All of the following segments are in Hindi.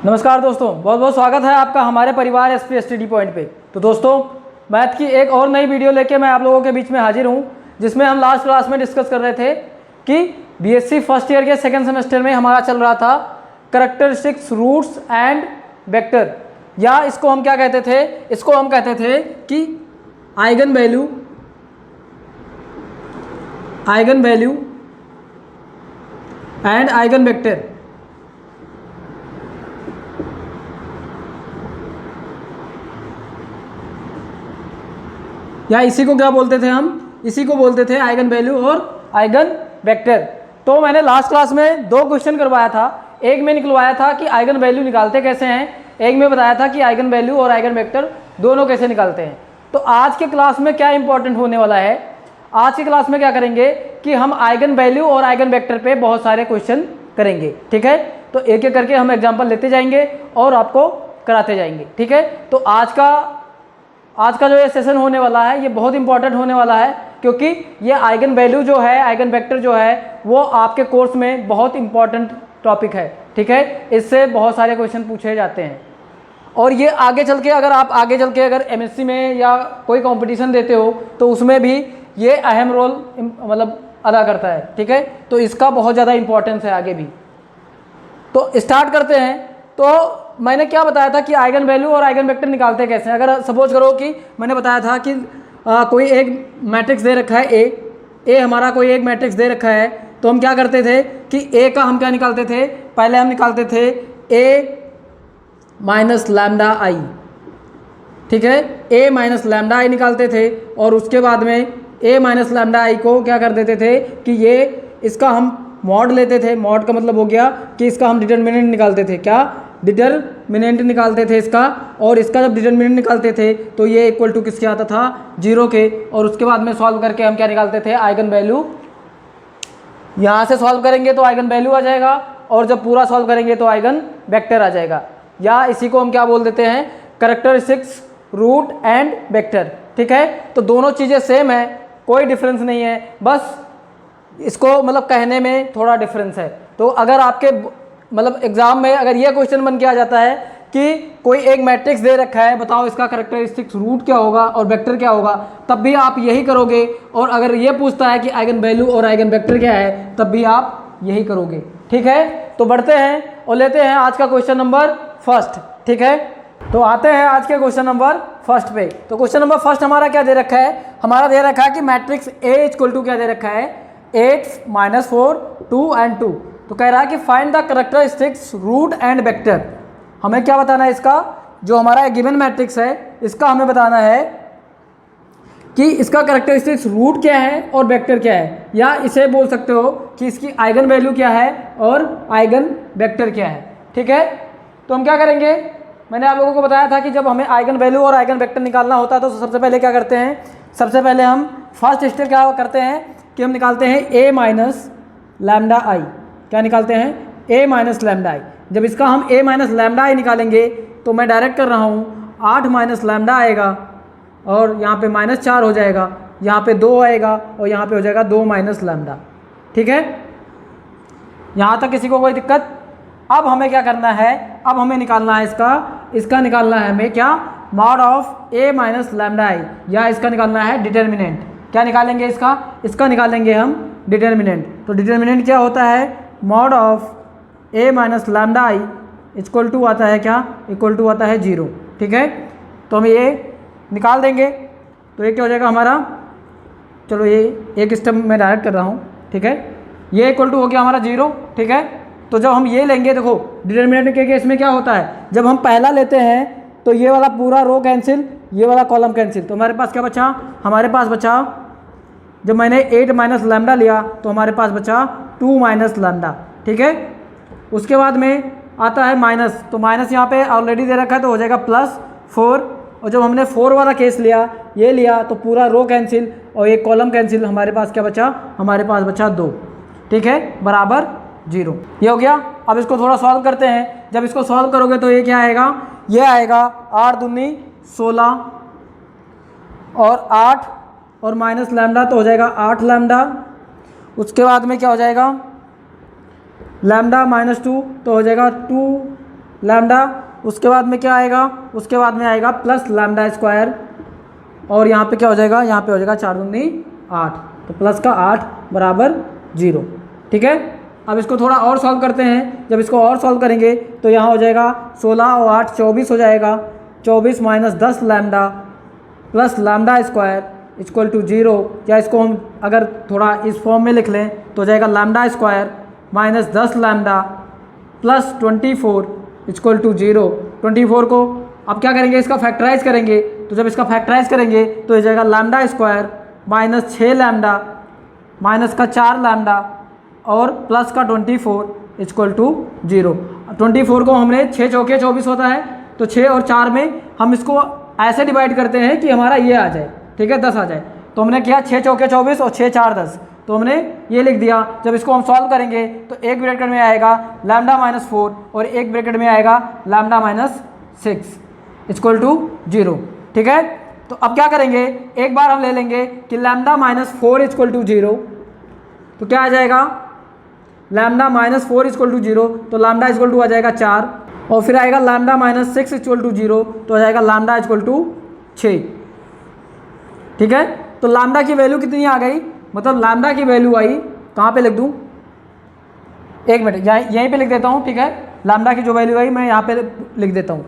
नमस्कार दोस्तों, बहुत बहुत स्वागत है आपका हमारे परिवार एसपी स्टडी पॉइंट पे। तो दोस्तों, मैथ की एक और नई वीडियो लेके मैं आप लोगों के बीच में हाजिर हूँ, जिसमें हम लास्ट क्लास में डिस्कस कर रहे थे कि बीएससी फर्स्ट ईयर के सेकंड सेमेस्टर में हमारा चल रहा था कैरेक्टरिस्टिक्स रूट्स एंड वेक्टर, या इसको हम क्या कहते थे, इसको हम कहते थे कि eigen value and eigen vector. या इसी को क्या बोलते थे हम, इसी को बोलते थे आइगन वैल्यू और आइगन वेक्टर। तो मैंने लास्ट क्लास में दो क्वेश्चन करवाया था, एक में निकलवाया था कि आइगन वैल्यू निकालते कैसे हैं, एक में बताया था कि आइगन वैल्यू और आइगन वेक्टर दोनों कैसे निकालते हैं। तो आज के क्लास में क्या इंपॉर्टेंट होने वाला है, आज की क्लास में क्या करेंगे कि हम आइगन वैल्यू और आइगन वेक्टर पे बहुत सारे क्वेश्चन करेंगे। ठीक है, तो एक एक करके हम एग्जाम्पल लेते जाएंगे और आपको कराते जाएंगे। ठीक है, तो आज का जो ये सेशन होने वाला है ये बहुत इंपॉर्टेंट होने वाला है, क्योंकि ये आइगन वैल्यू जो है, आइगन वेक्टर जो है, वो आपके कोर्स में बहुत इंपॉर्टेंट टॉपिक है। ठीक है, इससे बहुत सारे क्वेश्चन पूछे जाते हैं और ये आगे चल के अगर एमएससी में या कोई कंपटीशन देते हो तो उसमें भी ये अहम रोल मतलब अदा करता है। ठीक है, तो इसका बहुत ज़्यादा इंपॉर्टेंस है आगे भी। तो स्टार्ट करते हैं। तो मैंने क्या बताया था कि आइगन वैल्यू और आइगन वेक्टर निकालते कैसे हैं। अगर सपोज करो कि मैंने बताया था कि कोई एक मैट्रिक्स दे रखा है ए हमारा कोई एक मैट्रिक्स दे रखा है, तो हम क्या करते थे कि ए का हम क्या निकालते थे, पहले हम निकालते थे ए माइनस लैम्डा आई। ठीक है, ए माइनस लैम्डा आई निकालते थे और उसके बाद में ए माइनस लैम्डा आई को क्या कर देते थे कि ये इसका हम मॉड लेते थे। मॉड का मतलब हो गया कि इसका हम डिटर्मिनेंट निकालते थे। क्या डिटर्मिनेंट निकालते थे इसका, और इसका जब डिटर्मिनेंट निकालते थे तो ये इक्वल टू किसके आता था, 0 के। और उसके बाद में सॉल्व करके हम क्या निकालते थे, आइगन वैल्यू। यहाँ से सॉल्व करेंगे तो आइगन वैल्यू आ जाएगा, और जब पूरा सॉल्व करेंगे तो आइगन वेक्टर आ जाएगा। या इसी को हम क्या बोल देते हैं, कैरेक्टरिस्टिक्स रूट एंड वेक्टर। ठीक है, तो दोनों चीज़ें सेम है, कोई डिफरेंस नहीं है, बस इसको मतलब कहने में थोड़ा डिफरेंस है। तो अगर आपके मतलब एग्जाम में अगर ये क्वेश्चन बन के आ जाता है कि कोई एक मैट्रिक्स दे रखा है, बताओ इसका कैरेक्टरिस्टिक्स रूट क्या होगा और वेक्टर क्या होगा, तब भी आप यही करोगे। और अगर ये पूछता है कि आइगन वैल्यू और आइगन वेक्टर क्या है, तब भी आप यही करोगे। ठीक है, तो बढ़ते हैं और लेते हैं आज का क्वेश्चन नंबर फर्स्ट। ठीक है, तो आते हैं आज के क्वेश्चन नंबर फर्स्ट पे। तो क्वेश्चन नंबर फर्स्ट हमारा क्या दे रखा है, हमारा दे रखा है कि मैट्रिक्स ए इक्वल टू क्या दे रखा है, 8 - 4 2 and 2। तो कह रहा है कि find the characteristics root and vector. हमें क्या बताना है, इसका जो हमारा गिवन मैट्रिक्स है इसका हमें बताना है कि इसका कैरेक्टरिस्टिक्स रूट क्या है और वेक्टर क्या है, या इसे बोल सकते हो कि इसकी आइगन वैल्यू क्या है और आइगन वेक्टर क्या है। ठीक है, तो हम क्या करेंगे, मैंने आप लोगों को बताया था कि जब हमें आइगन वैल्यू और आइगन वेक्टर निकालना होता है तो सबसे पहले क्या करते हैं, सबसे पहले हम फर्स्ट स्टेप क्या करते हैं कि हम निकालते हैं ए माइनस लैम्डा आई। क्या निकालते हैं, ए माइनस लैम्डा आई। जब इसका हम ए माइनस लैम्डा आई निकालेंगे तो मैं डायरेक्ट कर रहा हूँ, 8 माइनस लैम्डा आएगा और यहाँ पे -4 हो जाएगा, यहाँ पे 2 आएगा और यहाँ पे हो जाएगा 2 माइनस लैम्डा। ठीक है, यहाँ तक किसी को कोई दिक्कत। अब हमें क्या करना है, अब हमें निकालना है इसका निकालना है हमें क्या, mod of A minus lambda I, या इसका निकालना है डिटर्मिनेंट। क्या निकालेंगे, इसका निकालेंगे हम डिटर्मिनेंट। तो डिटर्मिनेंट क्या होता है, mod of A minus lambda I equal to आता है क्या, इक्वल टू आता है 0। ठीक है, तो हम ये निकाल देंगे तो ये क्या हो जाएगा हमारा, चलो ये एक स्टेप मैं डायरेक्ट कर रहा हूँ। ठीक है, ये इक्वल टू हो गया हमारा 0। ठीक है, तो जब हम ये लेंगे, देखो डिटर्मिनेंट के केस में क्या होता है, जब हम पहला लेते हैं तो ये वाला पूरा रो कैंसिल, ये वाला कॉलम कैंसिल, तो हमारे पास क्या बचा, हमारे पास बचा, जब मैंने 8 माइनस लैम्डा लिया तो हमारे पास बचा 2 माइनस लैम्डा। ठीक है, उसके बाद में आता है माइनस, तो माइनस यहाँ पे ऑलरेडी दे रखा है तो हो जाएगा +4। और जब हमने 4 वाला केस लिया, ये लिया, तो पूरा रो कैंसिल और एक कॉलम कैंसिल, हमारे पास क्या बचा, हमारे पास बचा 2। ठीक है, बराबर 0। ये हो गया। अब इसको थोड़ा सॉल्व करते हैं। जब इसको सॉल्व करोगे तो ये क्या आएगा, ये आएगा 8 दूनी 16 और 8 और माइनस लैम्डा तो हो जाएगा 8 लैम्डा। उसके बाद में क्या हो जाएगा, लैम्डा -2 तो हो जाएगा 2 लैम्डा, उसके बाद में क्या आएगा, उसके बाद में आएगा प्लस लैम्डा स्क्वायर, और यहाँ पे क्या हो जाएगा, यहाँ पे हो जाएगा 4 दूनी 8, तो प्लस का 8 बराबर 0। ठीक है, अब इसको थोड़ा और सॉल्व करते हैं। जब इसको और सॉल्व करेंगे तो यहाँ हो जाएगा 16 और 8 24 हो जाएगा, 24 minus 10 lambda plus lambda square equal to 0, या इसको हम अगर थोड़ा इस फॉर्म में लिख लें तो हो जाएगा lambda square minus 10 lambda plus 24 equal to 0। 24 को अब क्या करेंगे, इसका फैक्टराइज करेंगे, तो जब इसका फैक्टराइज करेंगे तो हो जाएगा lambda square minus 6 lambda minus का 4 लैम्डा और प्लस का 24 इक्वल टू 0। 24 को हमने 6 चौके 24 होता है, तो 6 और 4 में हम इसको ऐसे डिवाइड करते हैं कि हमारा ये आ जाए, ठीक है, 10 आ जाए। तो हमने किया 6 चौके 24 और 6 4 10, तो हमने ये लिख दिया। जब इसको हम सॉल्व करेंगे तो एक ब्रैकेट में आएगा लैम्डा माइनस 4 और एक ब्रैकेट में आएगा लैम्डा माइनस 6 इक्वल टू 0। ठीक है, तो अब क्या करेंगे, एक बार हम ले लेंगे कि लैम्डा माइनस 4 इक्वल टू 0, तो क्या आ जाएगा, लैम्डा माइनस 4 इक्वल टू 0, तो लैम्डा इक्वल टू आ जाएगा 4, और फिर आएगा लैम्डा माइनस 6 इक्वल टू 0, तो आ जाएगा लैम्डा इक्वल टू 6। ठीक है, तो लैम्डा की वैल्यू कितनी आ गई, मतलब लैम्डा की वैल्यू आई, कहाँ पे लिख दूँ, एक मिनट यहीं पे लिख देता हूँ। ठीक है, लैम्डा की जो वैल्यू आई मैं यहाँ पे लिख देता हूँ।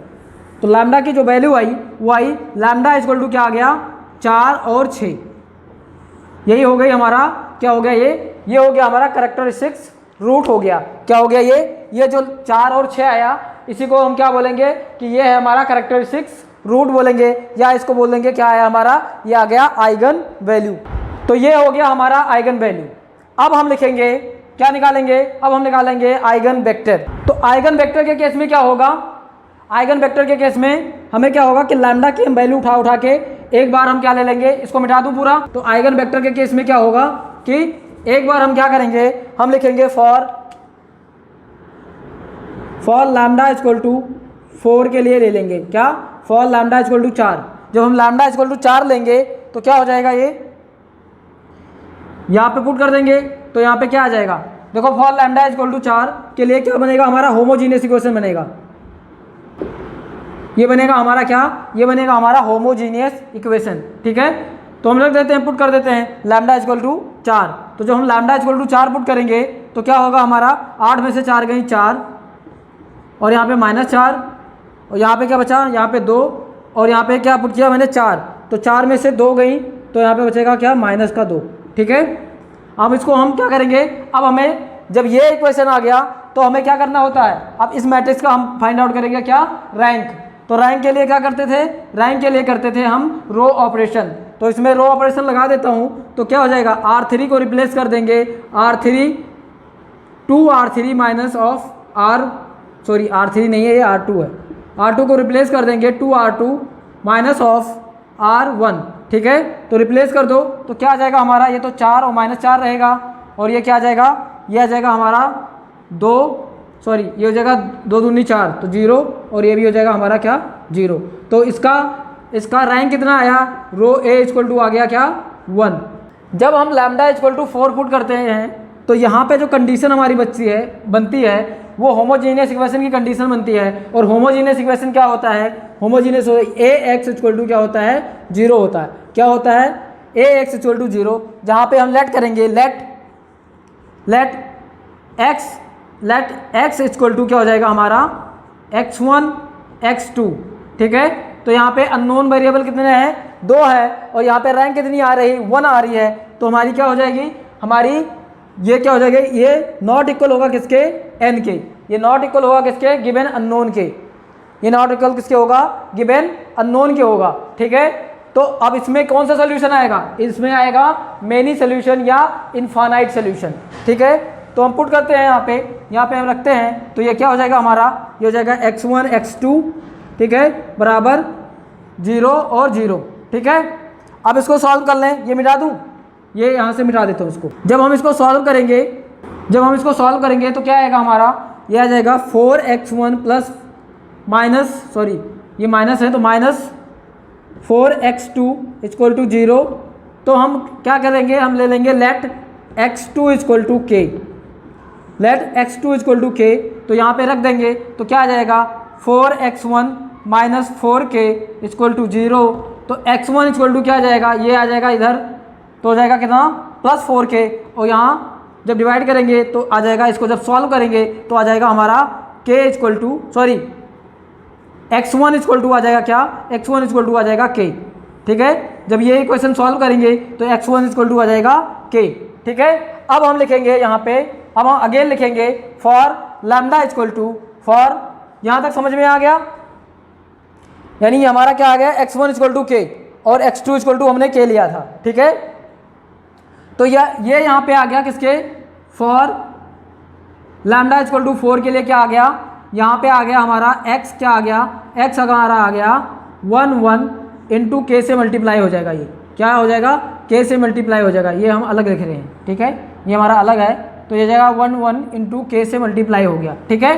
तो लैम्डा की जो वैल्यू आई वो आई लैम्डा इक्वल टू क्या आ गया, 4 और 6। यही हो गई हमारा, क्या हो गया, ये हो गया हमारा कैरेक्टरिस्टिक्स रूट हो गया। क्या हो गया, ये जो 4 और 6 आया, इसी को हम क्या बोलेंगे कि ये है हमारा कैरेक्टरिस्टिक्स रूट बोलेंगे, या इसको बोलेंगे क्या है हमारा, ये आ गया आइगन वैल्यू। तो ये हो गया हमारा आइगन वैल्यू। अब हम लिखेंगे, क्या निकालेंगे, अब हम निकालेंगे आइगन वेक्टर। तो आइगन वेक्टर के केस में क्या होगा, आइगन वेक्टर के केस में हमें क्या होगा कि लैम्डा की हम वैल्यू उठा के एक बार हम क्या ले लेंगे, इसको मिटा दूं पूरा। तो आइगन वेक्टर के केस में क्या होगा कि एक बार हम क्या करेंगे, हम लिखेंगे फॉर लैम्डा इक्वल टू 4 के लिए ले लेंगे, क्या, फॉर लैम्डा इक्वल टू 4। जब हम लैम्डा इक्वल टू 4 लेंगे तो क्या हो जाएगा, ये यहाँ पे पुट कर देंगे, तो यहाँ पे क्या आ जाएगा, देखो फॉर लैम्डा इक्वल टू 4 के लिए क्या बनेगा, हमारा होमोजीनियस इक्वेशन बनेगा। ये बनेगा हमारा क्या, ये बनेगा हमारा होमोजीनियस इक्वेशन। ठीक है, तो हम रख देते हैं, पुट कर देते हैं लैम्डा इक्वल टू 4। तो जब हम लैम्डा इक्वल टू 4 पुट करेंगे तो क्या होगा हमारा, 8 में से 4 गई 4, और यहाँ पे -4, और यहाँ पे क्या बचा, यहाँ पे 2, और यहाँ पे क्या पुट किया मैंने 4, तो 4 में से 2 गई, तो यहाँ पे बचेगा क्या, -2। ठीक है, अब इसको हम क्या करेंगे, अब हमें जब ये इक्वेशन आ गया तो हमें क्या करना होता है, अब इस मैट्रिक्स का हम फाइंड आउट करेंगे क्या, रैंक। तो रैंक के लिए क्या करते थे, रैंक के लिए करते थे हम रो ऑपरेशन। तो इसमें रो ऑपरेशन लगा देता हूँ, तो क्या हो जाएगा, R3 को रिप्लेस कर देंगे, R3 2R3 minus of R3 नहीं है, ये R2 है, R2 को रिप्लेस कर देंगे 2R2 माइनस ऑफ R1। ठीक है, तो रिप्लेस कर दो, तो क्या आ जाएगा हमारा, ये तो 4 और -4 रहेगा, और ये क्या आ जाएगा, ये आ जाएगा हमारा ये हो जाएगा 2 दूनी 4, तो 0, और ये भी हो जाएगा हमारा क्या, 0। तो इसका रैंक कितना आया, रो A इक्वल टू आ गया क्या, 1। जब हम लैम्डा इक्वल टू 4 पुट करते हैं तो यहाँ पे जो कंडीशन हमारी बनती है वो होमोजीनियस इक्वेशन की कंडीशन बनती है। और होमोजीनियस इक्वेशन क्या होता है, होमोजीनियस Ax इक्वल टू क्या होता है, 0 होता है। क्या होता है, Ax इक्वल टू 0, जहाँ पे हम लेट करेंगे, लेट x इक्वल टू क्या हो जाएगा हमारा, x1 x2। ठीक है, तो यहाँ पे अननोन वेरिएबल कितने हैं, 2 है, और यहाँ पे रैंक कितनी आ रही, 1 आ रही है। तो हमारी क्या हो जाएगी, हमारी ये क्या हो जाएगी, ये नॉट इक्वल होगा किसके, n के, ये नॉट इक्वल होगा किसके, गिवन अननोन के, ये नॉट इक्वल किसके होगा, गिवन अननोन के होगा। ठीक है, तो अब इसमें कौन सा सोल्यूशन आएगा, इसमें आएगा मेनी सोल्यूशन या इनफाइनाइट सोल्यूशन। ठीक है, तो हम पुट करते हैं यहाँ पे हम रखते हैं, तो ये क्या हो जाएगा हमारा, ये हो जाएगा x1 x2, ठीक है, बराबर 0 और 0। ठीक है, अब इसको सॉल्व कर लें, ये मिटा दूँ, ये यहाँ से मिटा देता हूँ इसको। जब हम इसको सॉल्व करेंगे तो क्या आएगा हमारा, ये आ जाएगा 4x1 प्लस ये माइनस है, तो -4x2 इक्वल टू 0। तो हम क्या करेंगे, हम ले लेंगे late x2 equal to k, तो यहाँ पे रख देंगे, तो क्या आ जाएगा, 4x1 minus 4k equal to 0। तो x1 इक्वल टू क्या आ जाएगा, ये आ जाएगा इधर, तो हो जाएगा कितना प्लस 4k, और यहाँ जब डिवाइड करेंगे तो आ जाएगा, इसको जब सॉल्व करेंगे तो आ जाएगा हमारा k equal to x1 equal to आ जाएगा क्या, x1 इक्वल टू आ जाएगा k। ठीक है, जब ये इक्वेशन सॉल्व करेंगे तो x1 इक्वल टू आ जाएगा k। ठीक है, अब हम लिखेंगे यहाँ पे, अब हम अगेन लिखेंगे for lambda equal to, for यहाँ तक समझ में आ गया, यानी हमारा क्या आ गया x1 इक्वल टू k और x2 इक्वल टू हमने k लिया था। ठीक है, तो ये यहाँ पे आ गया किसके, फॉर लैम्डा इक्वल टू 4 के लिए क्या आ गया, यहाँ पे आ गया हमारा x, क्या आ गया x हमारा आ गया 1 इंटू के से मल्टीप्लाई हो जाएगा, ये क्या हो जाएगा k से मल्टीप्लाई हो जाएगा, ये हम अलग लिख रहे हैं। ठीक है, ये हमारा अलग है, तो ये जाएगा 1 इंटू के से मल्टीप्लाई हो गया। ठीक है,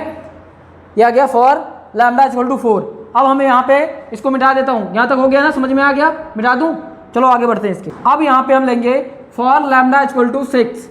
ये आ गया फॉर लैम्डा इक्वल टू 4। अब हमें यहाँ पे इसको मिटा देता हूँ, यहाँ तक हो गया ना, समझ में आ गया, मिटा दूँ, चलो आगे बढ़ते हैं इसके। अब यहाँ पे हम लेंगे फॉर लैम्डा इक्वल टू 6,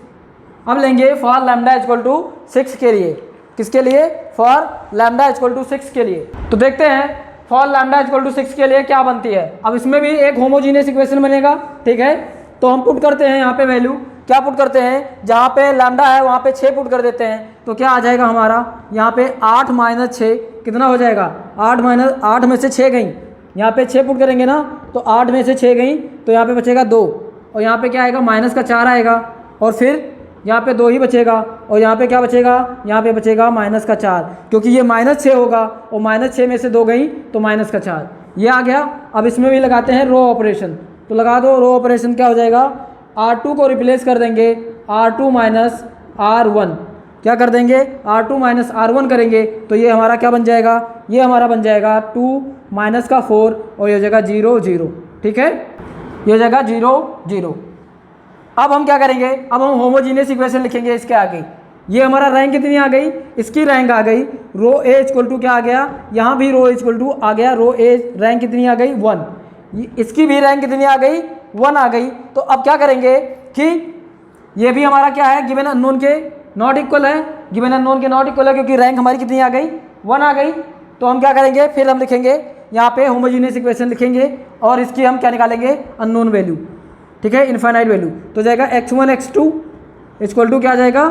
अब लेंगे फॉर लैम्डा इक्वल टू 6 के लिए, किसके लिए, फॉर लैम्डा इक्वल टू 6 के लिए। तो देखते हैं फॉर लैम्डा इक्वल टू 6 के लिए क्या बनती है। अब इसमें भी एक होमोजीनियस इक्वेशन बनेगा। ठीक है, तो हम पुट करते हैं यहाँ पे वैल्यू, क्या पुट करते हैं, जहाँ पे लैम्डा है वहाँ पे 6 पुट कर देते हैं, तो क्या आ जाएगा हमारा यहाँ पे 8 माइनस 6 कितना हो जाएगा, 8 में से 6 गई, यहाँ पे 6 पुट करेंगे ना, तो 8 में से 6 गई, तो यहाँ पे बचेगा 2, और यहाँ पे क्या आएगा माइनस का 4 आएगा, और फिर यहाँ पे 2 ही बचेगा, और यहाँ पे क्या बचेगा, यहाँ पे बचेगा माइनस का 4, क्योंकि ये माइनस 6 होगा, और माइनस 6 में से 2 गई तो माइनस का 4, ये आ गया। अब इसमें भी लगाते हैं रो ऑपरेशन, तो लगा दो, रो ऑपरेशन क्या हो जाएगा, R2 को रिप्लेस कर देंगे R2 माइनस R1, क्या कर देंगे R2 माइनस R1 करेंगे, तो ये हमारा क्या बन जाएगा, ये हमारा बन जाएगा 2 माइनस का 4, और ये हो जाएगा 0 0। ठीक है, ये हो जाएगा 0 0। अब हम क्या करेंगे, अब हम होमोजीनियस इक्वेशन लिखेंगे इसके आगे। ये हमारा रैंक कितनी आ गई, इसकी रैंक आ गई रो ए इक्वल टू क्या आ गया, यहाँ भी रो इक्वल टू आ गया, रो ए रैंक कितनी आ गई 1, इसकी भी रैंक कितनी आ गई 1 आ गई। तो अब क्या करेंगे कि ये भी हमारा क्या है, गिवन अननोन के नॉट इक्वल है, गिवन अननोन के नॉट इक्वल है, क्योंकि रैंक हमारी कितनी आ गई 1 आ गई। तो हम क्या करेंगे, फिर हम लिखेंगे यहाँ पे होमोजीनियस इक्वेशन लिखेंगे, और इसकी हम क्या निकालेंगे, अननोन वैल्यू। ठीक है, इनफाइनाइट वैल्यू, तो जाएगा x1 x2 इक्वल टू क्या आ जाएगा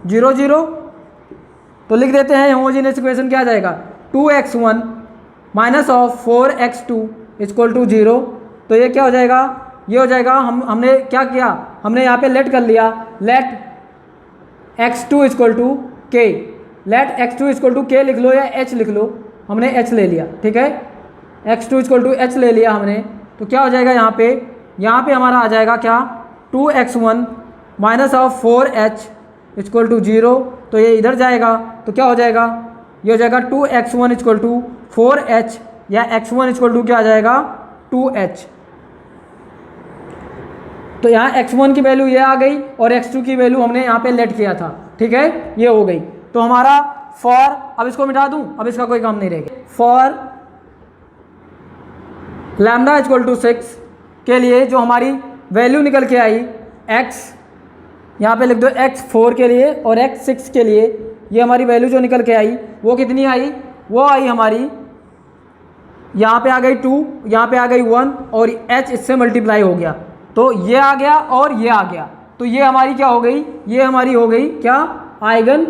0 0। तो लिख देते हैं होमोजीनियस इक्वेशन क्या आ जाएगा, 2x1 minus of 4x2 equal to 0। तो ये क्या हो जाएगा, ये हो जाएगा, हमने क्या किया, हमने यहाँ पे लेट कर लिया, let x2 equal to k, let x2 equal to k लिख लो या h लिख लो, हमने h ले लिया। ठीक है, x2 इक्वल टू h ले लिया हमने, तो क्या हो जाएगा यहाँ पे हमारा आ जाएगा क्या, 2x1 minus of 4h equal to 0। तो ये इधर जाएगा, तो क्या हो जाएगा, ये हो जाएगा 2x1 इक्वल टू 4h, या x1 इक्वल टू क्या आ जाएगा 2h। तो यहाँ x1 की वैल्यू ये आ गई, और x2 की वैल्यू हमने यहाँ पे लेट किया था। ठीक है, ये हो गई। तो हमारा फॉर, अब इसको मिटा दूँ, अब इसका कोई काम नहीं रहेगा, फॉर लैम्डा इक्वल टू 6 के लिए जो हमारी वैल्यू निकल के आई x, यहाँ पे लिख दो x 4 के लिए और x 6 के लिए, ये हमारी वैल्यू जो निकल के आई वो कितनी आई, वो आई हमारी, यहाँ पे आ गई 2, यहाँ पे आ गई 1, और h इससे मल्टीप्लाई हो गया, तो ये आ गया और ये आ गया। तो ये हमारी क्या हो गई, ये हमारी हो गई क्या, आइगन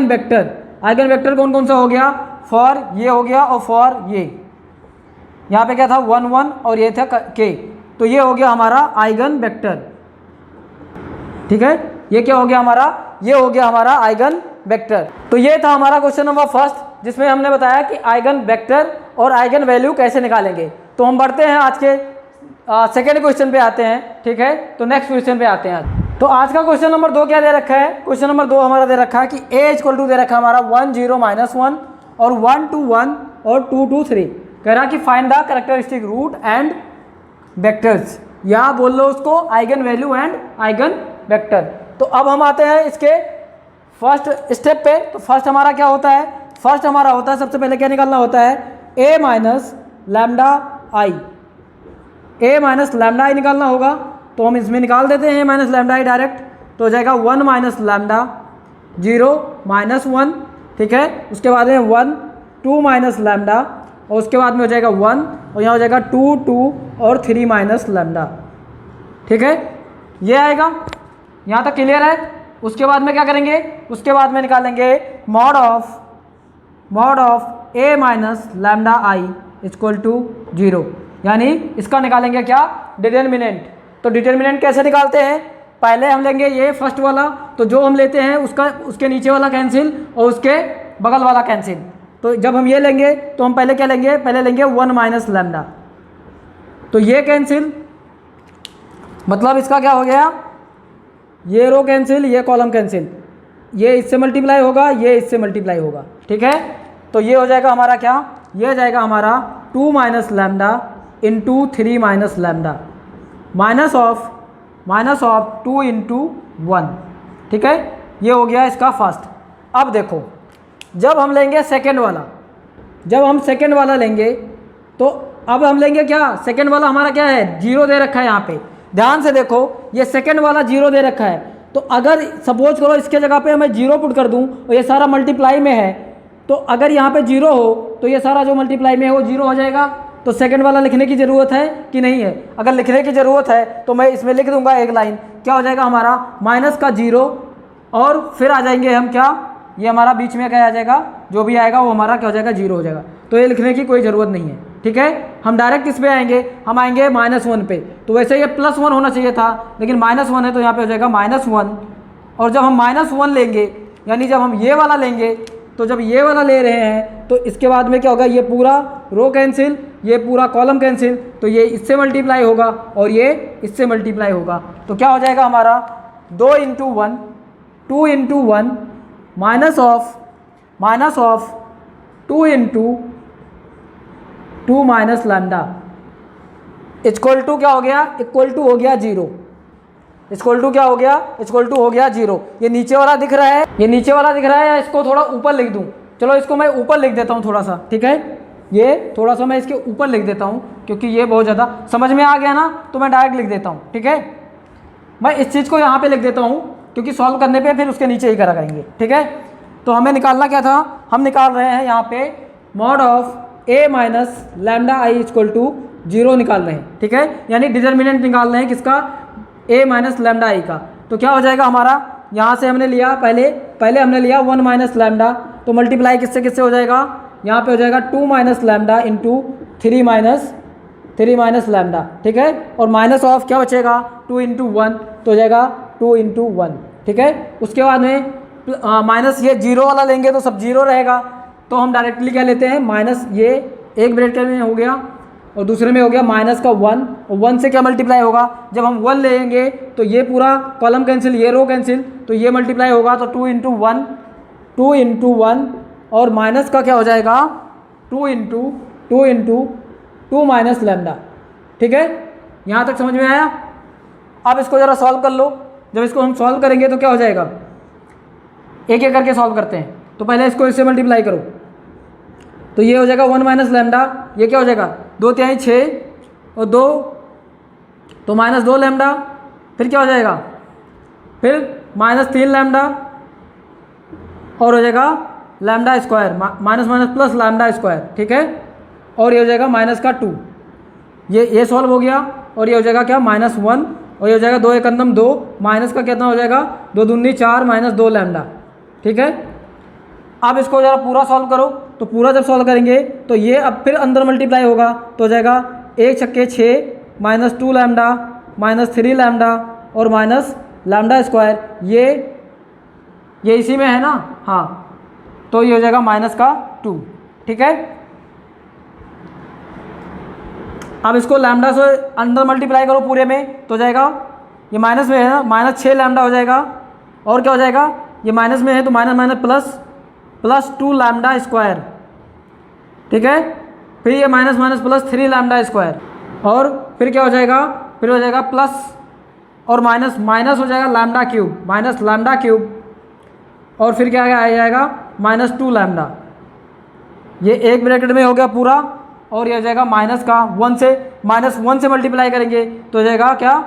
वेक्टर। आइगन वेक्टर कौन कौन सा हो गया, फॉर ये हो गया, और फॉर ये यहाँ पे क्या था 1 1, और ये था k, तो ये हो गया हमारा आइगन वेक्टर। ठीक है, ये क्या हो गया हमारा, ये हो गया हमारा आइगन वेक्टर। तो ये था हमारा क्वेश्चन नंबर फर्स्ट, जिसमें हमने बताया कि आइगन वेक्टर और आइगन वैल्यू कैसे निकालेंगे। तो हम बढ़ते हैं आज के सेकेंड क्वेश्चन पे आते हैं। ठीक है, तो नेक्स्ट क्वेश्चन पे आते हैं। तो आज का क्वेश्चन नंबर 2 क्या दे रखा है, क्वेश्चन नंबर 2 हमारा दे रखा है कि a इक्वल टू दे रखा है हमारा 1 0 -1, और 1 2 1, और 2 2 3। कह रहा कि find the characteristic root and vectors, या बोल लो उसको eigen value and eigen vector. तो अब हम आते हैं इसके फर्स्ट स्टेप पे। तो फर्स्ट हमारा क्या होता है, फर्स्ट हमारा होता है, सबसे पहले क्या निकालना होता है, a minus lambda I, a minus lambda I निकालना होगा। तो हम इसमें निकाल देते हैं a minus lambda I direct, तो हो जाएगा 1 माइनस लैम्डा 0 -1। ठीक है, उसके बाद में 1 2 माइनस लैम्डा, और उसके बाद में हो जाएगा 1, और यहाँ हो जाएगा 2 2 और 3 माइनस लैम्डा। ठीक है, ये आएगा। यहाँ तक क्लियर है। उसके बाद में क्या करेंगे, उसके बाद में निकालेंगे mod of a minus lambda I equal to 0, यानी इसका निकालेंगे क्या, डिटर्मिनेंट। तो डिटर्मिनेंट कैसे निकालते हैं, पहले हम लेंगे ये फर्स्ट वाला, तो जो हम लेते हैं उसके नीचे वाला कैंसिल और उसके बगल वाला कैंसिल। तो जब हम ये लेंगे तो हम पहले क्या लेंगे, पहले लेंगे 1 माइनस लैम्डा, तो ये कैंसिल, मतलब इसका क्या हो गया, ये रो कैंसिल, ये कॉलम कैंसिल, ये इससे मल्टीप्लाई होगा, ये इससे मल्टीप्लाई होगा। ठीक है, तो ये हो जाएगा हमारा क्या, ये हो जाएगा हमारा 2 minus lambda into 3 minus lambda minus of 2 into 1। ठीक है, ये हो गया इसका फर्स्ट। अब देखो, जब हम लेंगे सेकेंड वाला, जब हम सेकेंड वाला लेंगे तो अब हम लेंगे क्या, सेकेंड वाला हमारा क्या है, 0 दे रखा है। यहाँ पे ध्यान से देखो, ये सेकेंड वाला 0 दे रखा है, तो अगर सपोज करो इसके जगह पे मैं 0 पुट कर दूं और ये सारा मल्टीप्लाई में है, तो अगर यहाँ पे 0 हो तो ये सारा जो मल्टीप्लाई में है वो 0 हो जाएगा। तो सेकंड वाला लिखने की ज़रूरत है कि नहीं है, अगर लिखने की ज़रूरत है तो मैं इसमें लिख दूंगा एक लाइन, क्या हो जाएगा हमारा माइनस का 0, और फिर आ जाएंगे हम क्या, ये हमारा बीच में क्या आ जाएगा, जो भी आएगा वो हमारा क्या हो जाएगा, 0 हो जाएगा। तो ये लिखने की कोई ज़रूरत नहीं है। ठीक है, हम डायरेक्ट किस पे आएंगे, हम आएंगे -1 पे। तो वैसे ये +1 होना चाहिए था, लेकिन -1 है तो यहाँ पे हो जाएगा -1। और जब हम -1 लेंगे, यानी जब हम ये वाला लेंगे, तो जब ये वाला ले रहे हैं तो इसके बाद में क्या होगा, ये पूरा रो कैंसिल, ये पूरा कॉलम कैंसिल, तो ये इससे मल्टीप्लाई होगा और ये इससे मल्टीप्लाई होगा। तो क्या हो जाएगा हमारा 2 into 1, 2 into 1 minus of 2 into 2 minus lambda equal to क्या हो गया, इक्वल टू हो गया 0। इक्वल टू क्या हो गया, इक्वल टू हो गया 0। ये नीचे वाला दिख रहा है, ये नीचे वाला दिख रहा है, या इसको थोड़ा ऊपर लिख दूं, चलो इसको मैं ऊपर लिख देता हूँ थोड़ा सा। ठीक है, ये थोड़ा सा मैं इसके ऊपर लिख देता हूँ, क्योंकि ये बहुत ज़्यादा समझ में आ गया ना, तो मैं डायरेक्ट लिख देता हूँ। ठीक है, मैं इस चीज़ को यहाँ पे लिख देता हूँ, क्योंकि सॉल्व करने पे फिर उसके नीचे ही करा करेंगे। ठीक है, तो हमें निकालना क्या था, हम निकाल रहे हैं यहाँ पे mod of a minus lambda I equal to 0 निकाल रहे हैं। ठीक है, यानी डिटर्मिनेंट निकाल रहे हैं किसका, a माइनस लैम्डा आई का। तो क्या हो जाएगा हमारा, यहाँ से हमने लिया पहले हमने लिया 1 माइनस लैम्डा, तो मल्टीप्लाई किससे हो जाएगा, यहाँ पे हो जाएगा 2 minus lambda into 3 minus lambda. ठीक है, और माइनस ऑफ क्या बचेगा 2 इंटू 1, तो हो जाएगा 2 इंटू 1। ठीक है, उसके बाद में माइनस ये 0 वाला लेंगे तो सब 0 रहेगा, तो हम डायरेक्टली क्या लेते हैं, माइनस ये एक ब्रैकेट में हो गया और दूसरे में हो गया माइनस का 1, और 1 से क्या मल्टीप्लाई होगा, जब हम 1 लेंगे तो ये पूरा कॉलम कैंसिल, ये रो कैंसिल, तो ये मल्टीप्लाई होगा, तो 2 इंटू 1 और माइनस का क्या हो जाएगा 2 इंटू 2 माइनस लैम्डा। ठीक है, यहाँ तक समझ में आया। अब इसको ज़रा सॉल्व कर लो। जब इसको हम सॉल्व करेंगे तो क्या हो जाएगा, एक एक करके सॉल्व करते हैं। तो पहले इसको इससे मल्टीप्लाई करो, तो ये हो जाएगा 1 माइनस लैम्डा, ये क्या हो जाएगा 2 तिहाई 6 और 2, तो -2 लैम्डा, फिर क्या हो जाएगा, फिर -3 लैम्डा, और हो जाएगा lambda square, minus plus lambda square. ठीक है, और ये हो जाएगा -2, ये सॉल्व हो गया, और ये हो जाएगा क्या -1, और ये हो जाएगा 2 एकंदम 2, माइनस का कितना हो जाएगा 2 दूनी 4 -2 लैम्डा। ठीक है, अब इसको ज़रा पूरा सॉल्व करो, तो पूरा जब सॉल्व करेंगे तो ये अब फिर अंदर मल्टीप्लाई होगा, तो हो जाएगा 1 छक्के 6 -2 लैम्डा -3 लैम्डा और माइनस लैम्डा स्क्वायर, ये इसी में है ना, हाँ, तो ये हो जाएगा -2। ठीक है, अब इसको लैम्डा से अंदर मल्टीप्लाई करो पूरे में, तो हो जाएगा ये माइनस में है ना, -6 लैम्डा हो जाएगा, और क्या हो जाएगा, ये माइनस में है तो माइनस प्लस 2 लैम्डा स्क्वायर। ठीक है, फिर ये माइनस प्लस 3 लैम्डा स्क्वायर, और फिर क्या हो जाएगा, फिर हो जाएगा प्लस और माइनस हो जाएगा लैम्डा क्यूब, और फिर क्या आ जाएगा -2 लैम्डा। ये एक ब्रैकेट में हो गया पूरा, और ये हो जाएगा माइनस का 1 से मल्टीप्लाई करेंगे तो हो जाएगा क्या,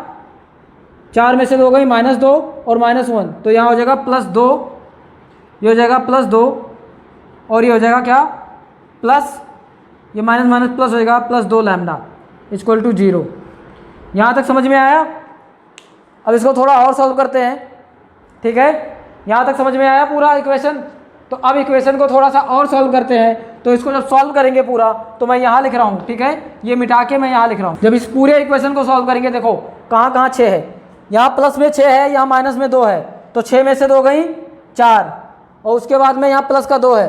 4 में से 2 गई -2 और -1, तो यहाँ हो जाएगा +2, ये हो जाएगा +2, और ये हो जाएगा क्या प्लस ये माइनस माइनस प्लस होएगा प्लस 2 लैम्डा इक्वल टू 0। यहाँ तक समझ में आया? अब इसको थोड़ा और सॉल्व करते हैं, ठीक है। यहाँ तक समझ में आया पूरा इक्वेशन? तो अब इक्वेशन को थोड़ा सा और सॉल्व करते हैं। तो इसको जब सॉल्व करेंगे पूरा, तो मैं यहाँ लिख रहा हूँ, ठीक है, ये मिटा के मैं यहाँ लिख रहा हूँ। जब इस पूरे इक्वेशन को सॉल्व करेंगे, देखो कहाँ कहाँ 6 है, यहाँ प्लस में 6 है, यहाँ माइनस में 2 है, तो 6 में से 2 गई 4, और उसके बाद में यहाँ प्लस का 2 है,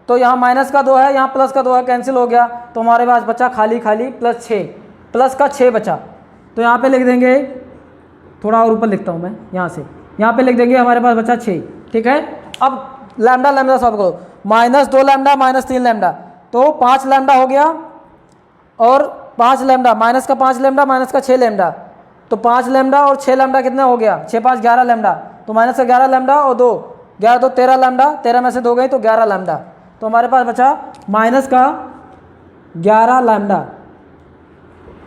तो यहाँ माइनस का 2 है, यहाँ प्लस का 2 है, कैंसिल हो गया, तो हमारे पास बचा खाली खाली प्लस 6, प्लस का 6 बचा। तो यहाँ पे लिख देंगे, थोड़ा और ऊपर लिखता हूँ मैं यहाँ से, यहाँ पे लिख देंगे हमारे पास बचा 6, ठीक है। अब लैम्डा लैम्डा सॉल्व करो, माइनस 2 लैम्डा माइनस 3 लैम्डा, तो 5 लैम्डा हो गया, और 5 लैम्डा माइनस का 5 लैम्डा माइनस का 6 लैम्डा, तो 5 लैम्डा और 6 लैम्डा कितना हो गया, 6 5 11 लैम्डा, तो माइनस का 11 लैम्डा और 2 11 तो 13 लैम्डा, 13 में से 2 गई तो 11 लैम्डा, तो हमारे पास बचा माइनस का 11 लैम्डा,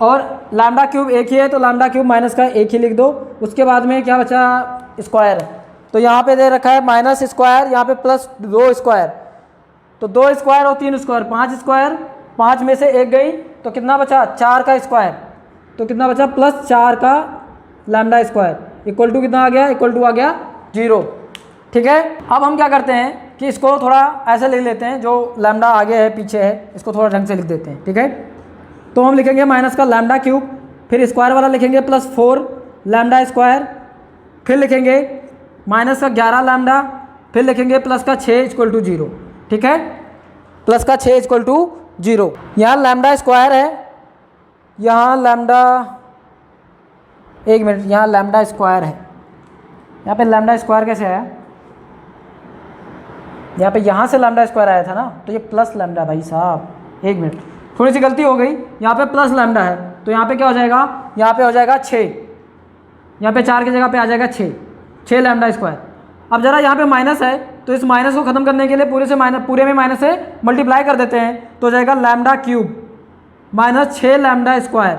और लैम्डा क्यूब एक ही है, तो लैम्डा क्यूब माइनस का एक ही लिख दो। उसके बाद में क्या बचा, स्क्वायर, तो यहाँ पे दे रखा है माइनस स्क्वायर, यहाँ पे प्लस 2 स्क्वायर, तो 2 स्क्वायर और 3 स्क्वायर 5 स्क्वायर, 5 में से एक गई, तो कितना बचा 4 का स्क्वायर, तो कितना बचा प्लस 4 का लैम्डा स्क्वायर इक्वल टू कितना आ गया, इक्वल टू आ गया 0, ठीक है। अब हम क्या करते हैं कि इसको थोड़ा ऐसे लिख लेते हैं, जो लैम्डा आगे है पीछे है इसको थोड़ा ढंग से लिख देते हैं, ठीक है। तो हम लिखेंगे माइनस का लैम्डा क्यूब, फिर स्क्वायर वाला लिखेंगे प्लस 4 लैम्डा स्क्वायर, फिर लिखेंगे माइनस का 11 लैम्डा, फिर लिखेंगे प्लस का 6 इक्वल टू 0, ठीक है, प्लस का 6 इक्वल टू 0। यहाँ लैम्डा स्क्वायर है, यहाँ लैम्डा, एक मिनट, यहाँ लैम्डा स्क्वायर है, यहाँ पे लैम्डा स्क्वायर कैसे आया, यहाँ पे यहाँ से लैम्डा स्क्वायर आया था ना, तो ये प्लस लैम्डा, भाई साहब एक मिनट, थोड़ी सी गलती हो गई, यहाँ पे प्लस लैम्डा है, तो यहाँ पे क्या हो जाएगा, यहाँ पे हो जाएगा 6, यहाँ पे 4 की जगह पे आ जाएगा 6 लैम्डा स्क्वायर। अब जरा यहाँ पे माइनस है, तो इस माइनस को खत्म करने के लिए पूरे में माइनस से मल्टीप्लाई कर देते हैं, तो हो जाएगा lambda cube minus 6 lambda square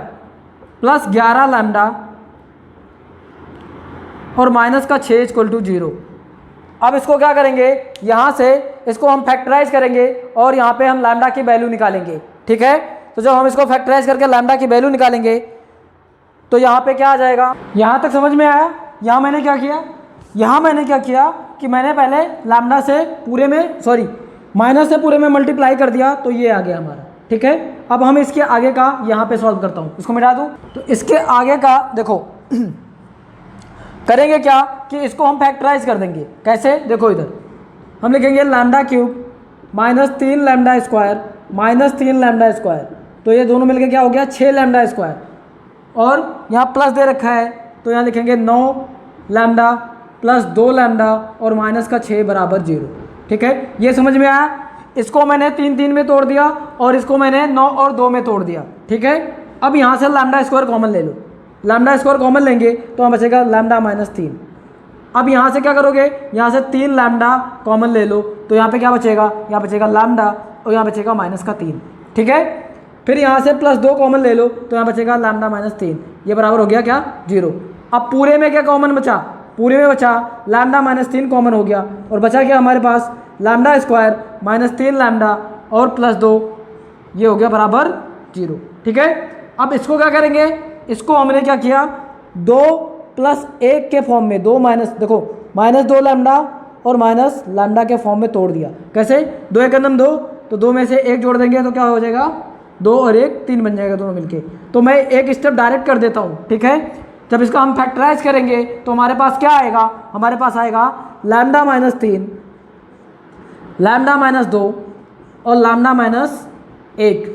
plus 11 lambda और माइनस का 6 इक्वल टू 0। अब इसको क्या करेंगे, यहाँ से इसको हम फैक्टराइज करेंगे और यहाँ पे हम लैम्डा की वैल्यू निकालेंगे, ठीक है। तो जब हम इसको फैक्टराइज करके लैम्डा की वैल्यू निकालेंगे, तो यहाँ पे क्या आ जाएगा, यहाँ तक समझ में आया? यहाँ मैंने क्या किया, यहाँ मैंने क्या किया कि मैंने पहले लैम्डा से पूरे में, सॉरी माइनस से पूरे में मल्टीप्लाई कर दिया, तो ये आ गया हमारा, ठीक है। अब हम इसके आगे का यहाँ पे सॉल्व करता हूँ, इसको मिटा दूँ, तो इसके आगे का देखो करेंगे क्या कि इसको हम फैक्टराइज कर देंगे। कैसे, देखो इधर हम लिखेंगे lambda cube minus 3 lambda square minus 3 lambda square, तो ये दोनों मिलकर क्या हो गया 6 लैम्डा स्क्वायर, और यहाँ प्लस दे रखा है, तो यहाँ लिखेंगे 9 लैम्डा प्लस 2 लैम्डा और माइनस का 6 बराबर 0, ठीक है। ये समझ में आया? इसको मैंने 3 3 में तोड़ दिया और इसको मैंने 9 और 2 में तोड़ दिया, ठीक है। अब यहाँ से लैम्डा स्क्वायर कॉमन ले लो, लैम्डा स्क्वायर कॉमन लेंगे तो हम बचेगा लैम्डा माइनस 3। अब यहाँ से क्या करोगे, यहाँ से 3 लैम्डा कॉमन ले लो, तो यहाँ पे क्या बचेगा, यहाँ बचेगा लैम्डा और यहाँ बचेगा माइनस का 3, ठीक है। फिर यहाँ से प्लस 2 कॉमन ले लो, तो यहाँ बचेगा लैम्डा माइनस 3, ये बराबर हो गया क्या 0। अब पूरे में क्या कॉमन बचा, पूरे में बचा लैम्डा माइनस 3 कॉमन हो गया, और बचा क्या हमारे पास लैम्डा स्क्वायर माइनस 3 लैम्डा और प्लस 2, ये हो गया बराबर 0, ठीक है। अब इसको क्या करेंगे, इसको हमने क्या किया 2 प्लस 1 के फॉर्म में, 2 माइनस, देखो माइनस 2 लैम्डा और माइनस लैम्डा के फॉर्म में तोड़ दिया। कैसे, 2 एक अंदम 2, तो 2 में से 1 जोड़ देंगे तो क्या हो जाएगा 2 और 1 3 बन जाएगा दोनों मिलके। तो मैं एक स्टेप डायरेक्ट कर देता हूँ, ठीक है। जब इसका हम फैक्टराइज करेंगे तो हमारे पास क्या आएगा, हमारे पास आएगा लैम्डा माइनस 3 लैम्डा माइनस 2 और लैम्डा माइनस 1,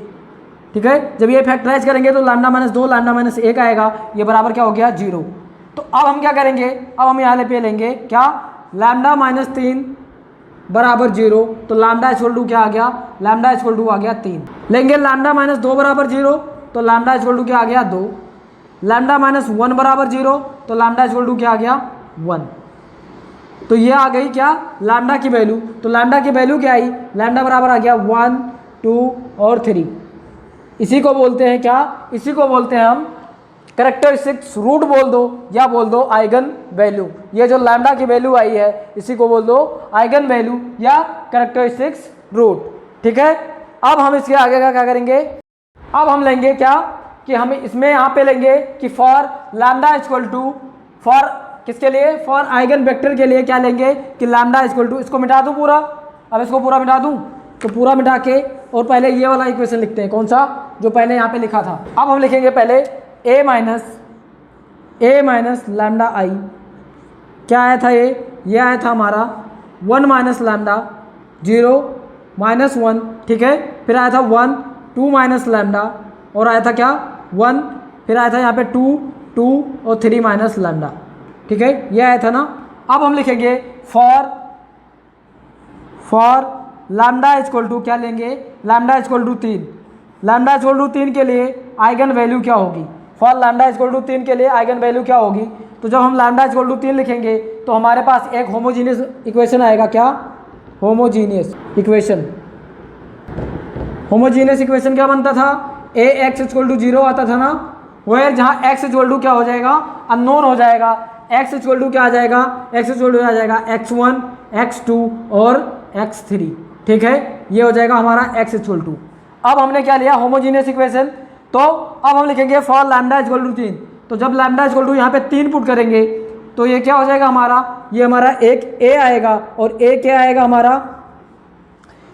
ठीक है। जब ये फैक्टराइज करेंगे तो लैम्डा माइनस 2 लैम्डा माइनस 1 आएगा, ये बराबर क्या हो गया 0। तो अब हम क्या करेंगे, अब हम यहाँ पे लेंगे क्या लैम्डा माइनस 3 बराबर 0, तो लैम्डा इक्वल टू क्या आ गया, लैम्डा इक्वल टू आ गया 3। लेंगे लैम्डा माइनस 2 बराबर 0, तो लैम्डा इक्वल टू क्या आ गया 2। लैम्डा माइनस 1 बराबर 0, तो लैम्डा इक्वल टू क्या आ गया 1। तो ये आ गई क्या लैम्डा की वैल्यू। तो लैम्डा की वैल्यू क्या आई, लैम्डा बराबर आ गया 1 2 और 3। इसी को बोलते हैं क्या, इसी को बोलते हैं हम कैरेक्टरिस्टिक्स रूट बोल दो या बोल दो आइगन वैल्यू। ये जो लैम्डा की वैल्यू आई है इसी को बोल दो आइगन वैल्यू या कैरेक्टरिस्टिक्स रूट, ठीक है। अब हम इसके आगे का क्या करेंगे, अब हम लेंगे क्या कि हम इसमें यहाँ पे लेंगे कि for lambda equal to, for किसके लिए, फॉर आइगन वेक्टर के लिए क्या लेंगे कि लैम्डा इक्वल टू, इसको मिटा दूँ पूरा, अब इसको पूरा मिटा दूँ तो पूरा मिटा के और पहले ये वाला इक्वेशन लिखते हैं, कौन सा, जो पहले यहाँ पे लिखा था। अब हम लिखेंगे पहले a माइनस लैम्डा आई, क्या आया था ये आया था हमारा 1 माइनस लैम्डा 0 माइनस 1, ठीक है, फिर आया था 1 2 माइनस लैम्डा और आया था क्या 1, फिर आया था यहाँ पे 2 2 और 3 माइनस लैम्डा, ठीक है, ये आया था ना। अब हम लिखेंगे फॉर लैम्डा इक्वल टू क्या लेंगे, lambda equal to 3, lambda equal to 3 के लिए आइगन वैल्यू क्या होगी, फॉर लैम्डा इक्वल टू 3 के लिए आइगन वैल्यू क्या होगी, तो जब हम लैम्डा इक्वल टू 3 लिखेंगे तो हमारे पास एक होमोजीनियस इक्वेशन आएगा, क्या, होमोजीनियस इक्वेशन। होमोजीनियस इक्वेशन क्या बनता था, ए एक्स इक्वल टू 0 आता था ना, वेयर जहाँ एक्स इक्वल टू क्या हो जाएगा, अननोन हो जाएगा, एक्स इक्वल टू क्या आ जाएगा, एक्स इक्वल टू आ जाएगा x1 x2 और x3, ठीक है, ये हो जाएगा हमारा x इक्वल टू। अब हमने क्या लिया, होमोजीनियस इक्वेशन, तो अब हम लिखेंगे फॉर लैम्डा इक्वल टू 3, तो जब लैम्डा इक्वल टू यहाँ पे 3 पुट करेंगे तो ये क्या हो जाएगा हमारा, ये हमारा एक a आएगा और a क्या आएगा हमारा,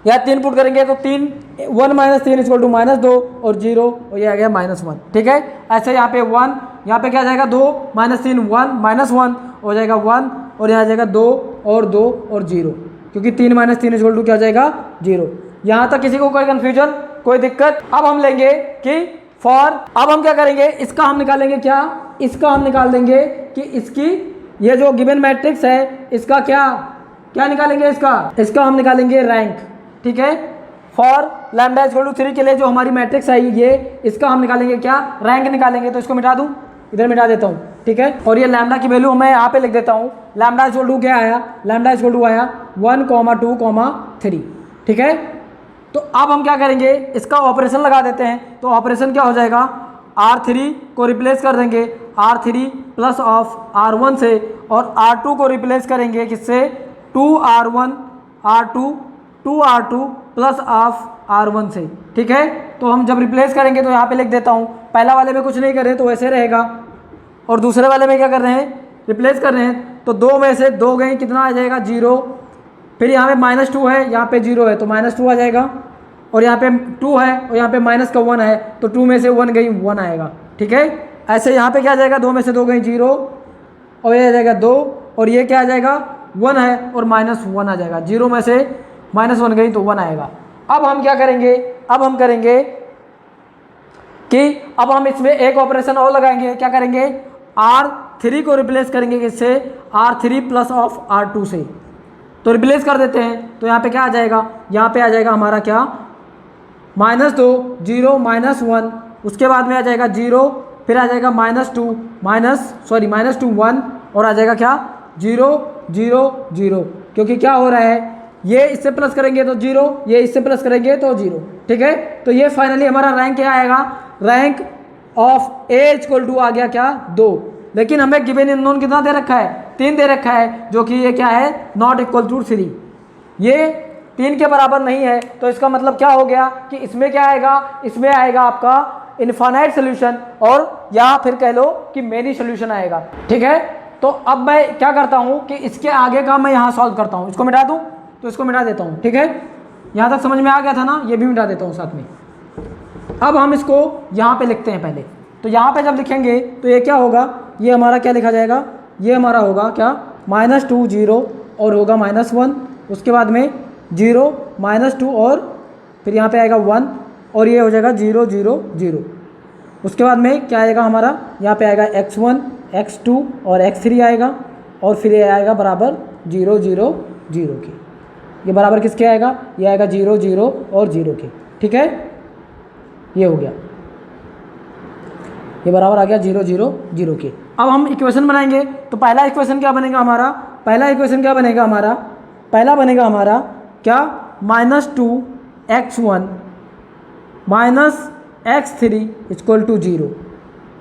यहाँ 3 पुट करेंगे तो 1 माइनस 3 इक्वल टू -2 और 0 और ये आ गया -1, ठीक है। ऐसे यहाँ पे 1, यहाँ पे क्या जाएगा 2 माइनस 3 1 माइनस 1 हो जाएगा 1 और यहाँ जाएगा 2 और 2 और 0, क्योंकि 3 माइनस 3 इक्वल टू क्या हो जाएगा 0। यहाँ तक किसी को कोई कन्फ्यूजन, कोई दिक्कत। अब हम लेंगे कि फॉर, अब हम क्या करेंगे, इसका हम निकालेंगे क्या, इसका हम निकाल देंगे कि इसकी ये जो गिवन मैट्रिक्स है इसका क्या निकालेंगे, इसका हम निकालेंगे रैंक, ठीक है। फॉर लैम्डा इक्वल टू 3 के लिए जो हमारी मैट्रिक्स आई ये, इसका हम निकालेंगे क्या, रैंक निकालेंगे। तो इसको मिटा दूं, इधर मिटा देता हूँ, ठीक है। और ये लैम्डा की वैल्यू मैं यहाँ पे लिख देता हूँ, लैम्डा इक्वल टू क्या आया, लैम्डा इक्वल टू आया 1, 2, 3, ठीक है। तो अब हम क्या करेंगे, इसका ऑपरेशन लगा देते हैं। तो ऑपरेशन क्या हो जाएगा, R3 को रिप्लेस कर देंगे R3 प्लस ऑफ R1 से, और R2 को रिप्लेस करेंगे किससे, 2R1 R2 2R2 plus of R1 से, ठीक है। तो हम जब रिप्लेस करेंगे तो यहाँ पे लिख देता हूँ, पहला वाले में कुछ नहीं कर रहे तो वैसे रहेगा, और दूसरे वाले में क्या कर रहे हैं, रिप्लेस कर रहे हैं। तो 2 में से 2 गई, कितना आ जाएगा 0, फिर यहाँ पे -2 है, यहाँ पे 0 है तो -2 आ जाएगा, और यहाँ पे 2 है और यहाँ पे माइनस का 1 है तो 2 में से 1 गई 1 आएगा, ठीक है। ऐसे यहाँ पे क्या आ जाएगा, 2 में से 2 गई 0 और ये आ जाएगा 2, और ये क्या आ जाएगा 1 है और -1 आ जाएगा, 0 में से -1 गई तो 1 आएगा। अब हम क्या करेंगे, अब हम करेंगे कि अब हम इसमें एक ऑपरेशन और लगाएंगे, क्या करेंगे, R3 को रिप्लेस करेंगे किससे, R3 प्लस ऑफ R2 से। तो रिप्लेस कर देते हैं, तो यहाँ पे क्या आ जाएगा, यहाँ पे आ जाएगा हमारा क्या, -2 0 -1, उसके बाद में आ जाएगा 0, फिर आ जाएगा -2 1 और आ जाएगा क्या 0 0 0, क्योंकि क्या हो रहा है, ये इससे प्लस करेंगे तो 0, ये इससे प्लस करेंगे तो 0, ठीक है। तो ये फाइनली हमारा रैंक क्या आएगा, rank of A equal to आ गया क्या 2, लेकिन हमें गिवन अननोन कितना दे रखा है, 3 दे रखा है, जो कि ये क्या है नॉट इक्वल टू 3, ये 3 के बराबर नहीं है। तो इसका मतलब क्या हो गया कि इसमें क्या आएगा, इसमें आएगा आपका इनफाइनाइट सोल्यूशन, और या फिर कह लो कि मेनी सोल्यूशन आएगा, ठीक है। तो अब मैं क्या करता हूँ कि इसके आगे का मैं यहाँ सॉल्व करता हूँ, इसको मिटा दूँ तो इसको मिटा देता हूँ, ठीक है। यहाँ तक समझ में आ गया था ना, ये भी मिटा देता हूँ साथ में। अब हम इसको यहाँ पे लिखते हैं पहले, तो यहाँ पे जब लिखेंगे तो ये क्या होगा, ये हमारा क्या लिखा जाएगा, ये हमारा होगा क्या -2 0 और होगा -1, उसके बाद में 0 -2 और फिर यहाँ पे आएगा 1 और ये हो जाएगा 0 0 0, उसके बाद में क्या आएगा हमारा, यहाँ पे आएगा x1 x2 और x3 आएगा, और फिर ये आएगा बराबर 0 0 0 के, ये बराबर किसके आएगा, ये आएगा 0 0 और 0 के, ठीक है। ये हो गया, ये बराबर आ गया 0 0 0 के। अब हम इक्वेशन बनाएंगे, तो पहला इक्वेशन क्या बनेगा हमारा, पहला इक्वेशन क्या बनेगा हमारा, पहला बनेगा हमारा क्या -2 x1 -x3 इक्वल टू 0,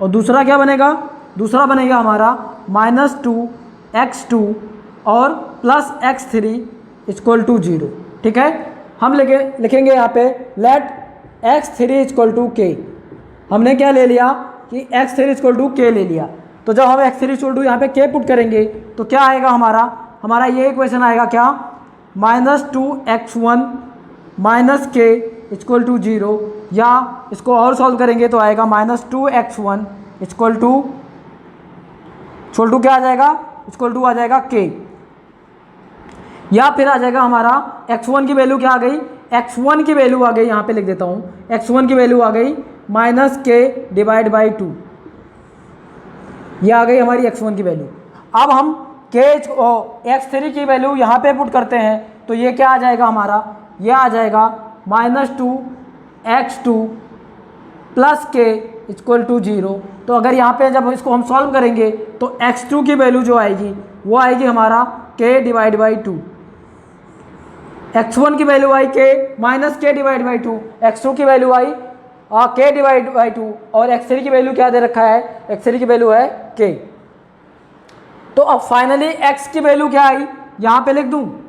और दूसरा क्या बनेगा, दूसरा बनेगा हमारा -2 x2 और +x3 इक्वल टू 0, ठीक है। हम लिखेंगे यहाँ पे लेट x3 इक्वल टू के। हमने क्या ले लिया कि x3 इक्वल टू के ले लिया। तो जब हम x3 इक्वल टू यहाँ पे के पुट करेंगे तो क्या आएगा हमारा ये इक्वेशन आएगा क्या, -2x1 माइनस के इक्वल टू 0, या इसको और सॉल्व करेंगे तो आएगा -2x1 इक्वल टू क्या आ जाएगा, इक्वल टू आ जाएगा के, या फिर आ जाएगा हमारा x1 की वैल्यू क्या आ गई, x1 की वैल्यू आ गई, यहाँ पे लिख देता हूँ, x1 की वैल्यू आ गई -k/2, ये आ गई हमारी x1 की वैल्यू। अब हम x3 की वैल्यू यहाँ पे पुट करते हैं तो ये क्या आ जाएगा हमारा, ये आ जाएगा -2x2 प्लस के इक्वल टू 0। तो अगर यहाँ पे जब इसको हम सॉल्व करेंगे तो x2 की वैल्यू जो आएगी वो आएगी हमारा k/2, x1 की वैल्यू आई k -k/2, x2 की वैल्यू आई k/2, और x3 की वैल्यू क्या दे रखा है, x3 की वैल्यू है k। तो अब फाइनली x की वैल्यू क्या आई, यहाँ पे लिख दूँ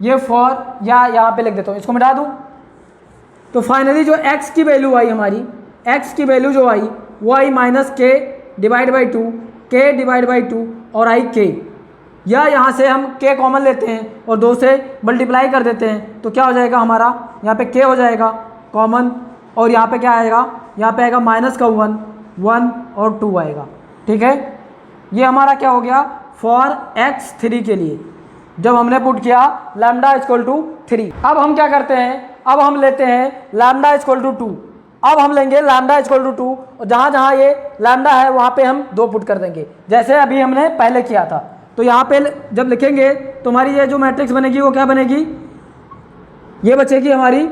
ये फॉर, या यहाँ पे लिख देता हूँ, इसको मिटा दूँ। तो फाइनली जो x की वैल्यू आई हमारी, x की वैल्यू जो आई वो आई -k/2 और आई k, या यहाँ से हम k कॉमन लेते हैं और 2 से मल्टीप्लाई कर देते हैं तो क्या हो जाएगा हमारा, यहाँ पे k हो जाएगा कॉमन, और यहाँ पे क्या आएगा, यहाँ पे आएगा -1 और 2 आएगा। ठीक है, ये हमारा क्या हो गया फॉर x3 के लिए, जब हमने पुट किया λ इक्वल टू 3। अब हम क्या करते हैं, अब हम लेते हैं λ इक्वल टू 2। अब हम लेंगे λ इक्वल टू 2, और जहाँ जहाँ ये λ है वहाँ पे हम 2 पुट कर देंगे, जैसे अभी हमने पहले किया था। तो यहाँ पे जब लिखेंगे तो हमारी ये जो मैट्रिक्स बनेगी वो क्या बनेगी, ये बचेगी हमारी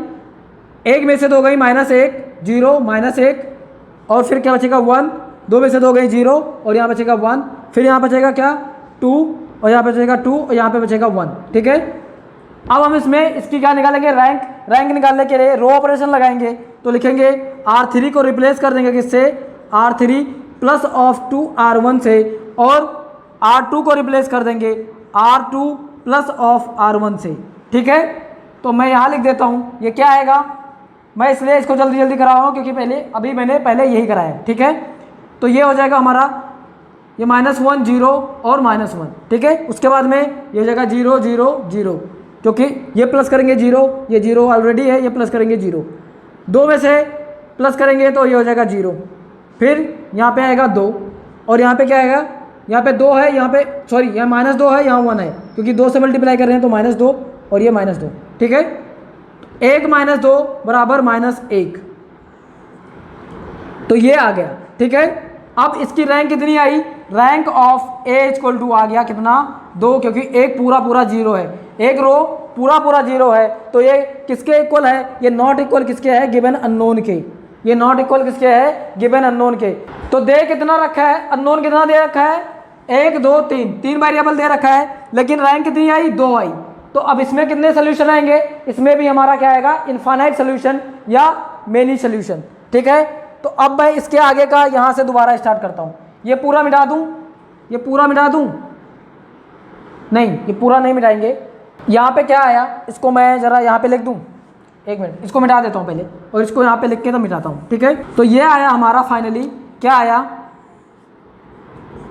1 में से 2 गई -1 0 -1, और फिर क्या बचेगा 1, 2 में से 2 गई 0 और यहाँ बचेगा 1, फिर यहाँ बचेगा क्या 2, और यहाँ बचेगा 2 और यहाँ पे बचेगा 1। ठीक है, अब हम इसमें इसकी क्या निकालेंगे, रैंक निकालने के लिए रो ऑपरेशन लगाएंगे। तो लिखेंगे R3 को रिप्लेस कर देंगे किससे, R3 प्लस ऑफ 2R1 से, और R2 को रिप्लेस कर देंगे R2 प्लस ऑफ R1 से। ठीक है, तो मैं यहाँ लिख देता हूँ ये क्या आएगा, मैं इसलिए इसको जल्दी जल्दी करा रहा हूँ क्योंकि मैंने पहले यही कराया है। ठीक है, तो ये हो जाएगा हमारा ये -1 0 और -1। ठीक है, उसके बाद में ये हो जाएगा 0 0 0, क्योंकि ये प्लस करेंगे 0, ये 0 ऑलरेडी है, ये प्लस करेंगे 0, 2 में से प्लस करेंगे तो ये हो जाएगा 0, फिर यहाँ पे आएगा 2, और यहाँ पे क्या आएगा, यहाँ पे 2 है, यहाँ पे सॉरी यहाँ -2 है, यहाँ 1 है, क्योंकि 2 से मल्टीप्लाई कर रहे हैं तो -2 और ये -2। ठीक है, 1 -2 बराबर -1, तो ये आ गया। ठीक है, अब इसकी रैंक कितनी आई, rank of A equal to आ गया कितना 2, क्योंकि एक पूरा 0 है, एक रो पूरा 0 है, तो ये किसके इक्वल है, ये नॉट इक्वल किसके है, गिवन अननोन के, ये नॉट इक्वल किसके है, गिवन अननोन के। तो दे कितना रखा है, अननोन कितना दे रखा है, 1 2 3 वेरिएबल दे रखा है, लेकिन रैंक कितनी आई 2 आई। तो अब इसमें कितने सोल्यूशन आएंगे, इसमें भी हमारा क्या आएगा, इनफाइनाइट सोल्यूशन या मेनी सोल्यूशन। ठीक है, तो अब मैं इसके आगे का यहाँ से दोबारा स्टार्ट करता हूँ, ये पूरा मिटा दूँ, ये पूरा मिटा दूँ, नहीं ये पूरा नहीं मिटाएंगे। यहाँ पे क्या आया, इसको मैं ज़रा यहाँ पे लिख दूँ, 1 मिनट इसको मिटा देता हूँ पहले, और इसको यहाँ पे लिख के तो मिटाता हूँ। ठीक है, तो ये आया हमारा फाइनली क्या आया,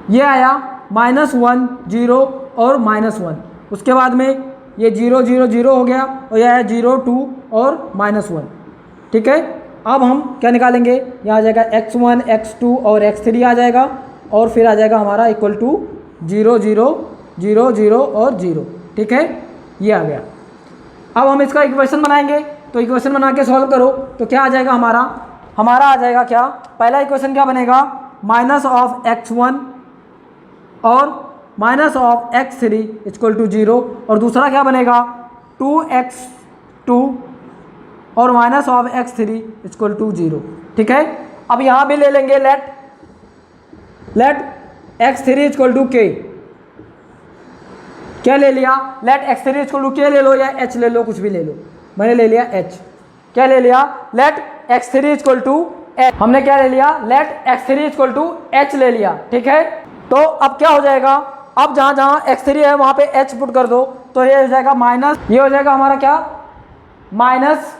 ये आया -1 0 और -1, उसके बाद में ये 0 0 0 हो गया, और यह है 0 2 और -1। ठीक है, अब हम क्या निकालेंगे, यहाँ आ जाएगा x1 x2 और x3 आ जाएगा, और फिर आ जाएगा हमारा इक्वल टू 0 0 0 0 और 0। ठीक है, ये आ गया। अब हम इसका इक्वेशन बनाएंगे, तो इक्वेशन बना के सॉल्व करो तो क्या आ जाएगा हमारा आ जाएगा क्या, पहला इक्वेशन क्या बनेगा, -x1 और -x3 इक्वल टू 0, और दूसरा क्या बनेगा 2x2 और -x3 इक्वल टू 0। ठीक है, अब यहाँ भी ले लेंगे late x3 equal to k, क्या ले लिया, late x3 equal to k ले लो या h ले लो, कुछ भी ले लो, मैंने ले लिया h। क्या ले लिया, late x3 equal to h, हमने क्या ले लिया, late x3 equal to h ले लिया। ठीक है, तो अब क्या हो जाएगा, अब जहाँ x3 है वहाँ पे h पुट कर दो, तो ये हो जाएगा ये हो जाएगा हमारा क्या minus